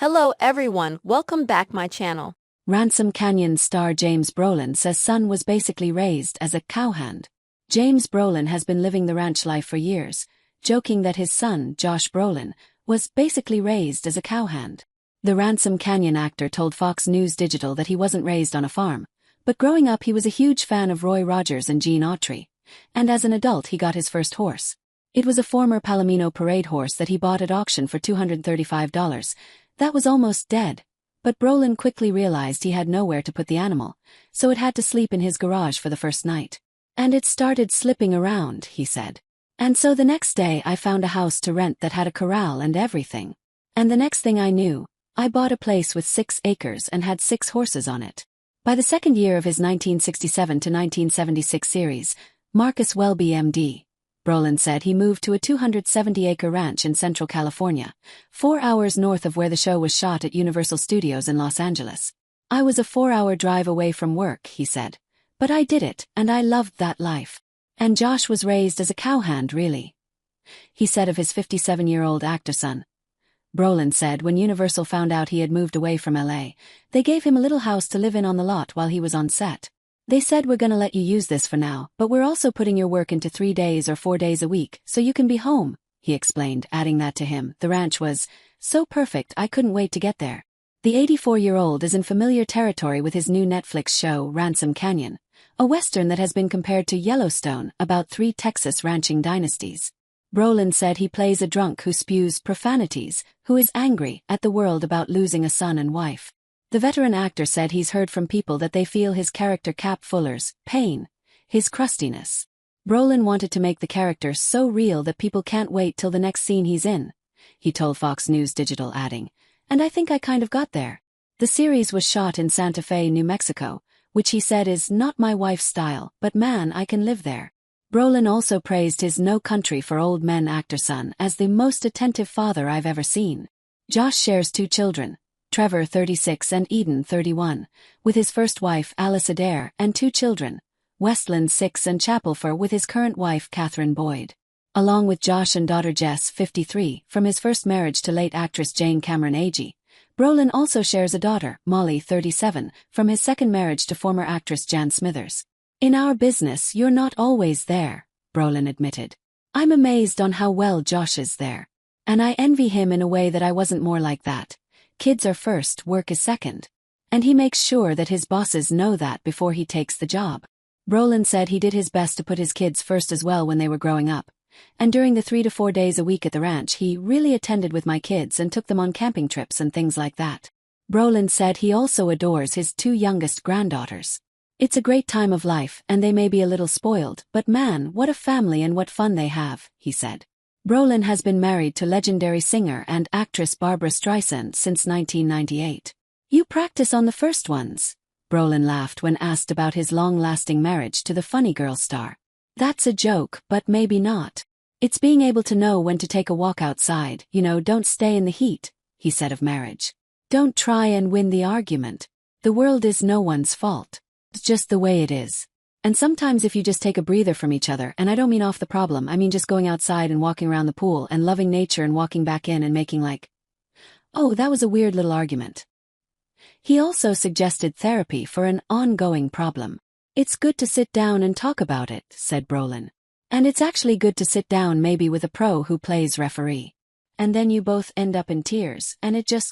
Hello everyone, welcome back my channel. Ransom Canyon star James Brolin says son was basically raised as a cowhand. James Brolin has been living the ranch life for years, joking that his son, Josh Brolin, was basically raised as a cowhand. The Ransom Canyon actor told Fox News Digital that he wasn't raised on a farm, but growing up he was a huge fan of Roy Rogers and Gene Autry, and as an adult he got his first horse. It was a former Palomino parade horse that he bought at auction for $235. That was almost dead, but Brolin quickly realized he had nowhere to put the animal, so it had to sleep in his garage for the first night. And it started slipping around, he said. And so the next day I found a house to rent that had a corral and everything. And the next thing I knew, I bought a place with 6 acres and had 6 horses on it. By the second year of his 1967 to 1976 series, Marcus Welby MD, Brolin said he moved to a 270-acre ranch in Central California, 4 hours north of where the show was shot at Universal Studios in Los Angeles. I was a 4-hour drive away from work, he said. But I did it, and I loved that life. And Josh was raised as a cowhand, really, he said of his 57-year-old actor son. Brolin said when Universal found out he had moved away from LA, they gave him a little house to live in on the lot while he was on set. They said we're gonna let you use this for now, but we're also putting your work into 3 days or 4 days a week, so you can be home, he explained, adding that to him, the ranch was so perfect I couldn't wait to get there. The 84-year-old is in familiar territory with his new Netflix show, Ransom Canyon, a western that has been compared to Yellowstone, about 3 Texas ranching dynasties. Brolin said he plays a drunk who spews profanities, who is angry at the world about losing a son and wife. The veteran actor said he's heard from people that they feel his character Cap Fuller's pain, his crustiness. Brolin wanted to make the character so real that people can't wait till the next scene he's in, he told Fox News Digital, adding, and I think I kind of got there. The series was shot in Santa Fe, New Mexico, which he said is not my wife's style, but man, I can live there. Brolin also praised his No Country for Old Men actor son as the most attentive father I've ever seen. Josh shares 2 children, Trevor 36 and Eden 31, with his first wife Alice Adair and 2 children, Westland 6 and Chapelfer with his current wife Catherine Boyd. Along with Josh and daughter Jess 53 from his first marriage to late actress Jane Cameron Agee, Brolin also shares a daughter, Molly 37, from his second marriage to former actress Jan Smithers. In our business you're not always there, Brolin admitted. I'm amazed on how well Josh is there. And I envy him in a way that I wasn't more like that. Kids are first, work is second. And he makes sure that his bosses know that before he takes the job. Brolin said he did his best to put his kids first as well when they were growing up. And during the 3 to 4 days a week at the ranch he really attended with my kids and took them on camping trips and things like that. Brolin said he also adores his 2 youngest granddaughters. It's a great time of life and they may be a little spoiled, but man, what a family and what fun they have, he said. Brolin has been married to legendary singer and actress Barbra Streisand since 1998. You practice on the first ones. Brolin laughed when asked about his long-lasting marriage to the Funny Girl star. That's a joke, but maybe not. It's being able to know when to take a walk outside, don't stay in the heat, he said of marriage. Don't try and win the argument. The world is no one's fault. It's just the way it is. And sometimes if you just take a breather from each other, and I don't mean off the problem, I mean just going outside and walking around the pool and loving nature and walking back in and making like, oh, that was a weird little argument. He also suggested therapy for an ongoing problem. It's good to sit down and talk about it, said Brolin. And it's actually good to sit down maybe with a pro who plays referee. And then you both end up in tears, and it just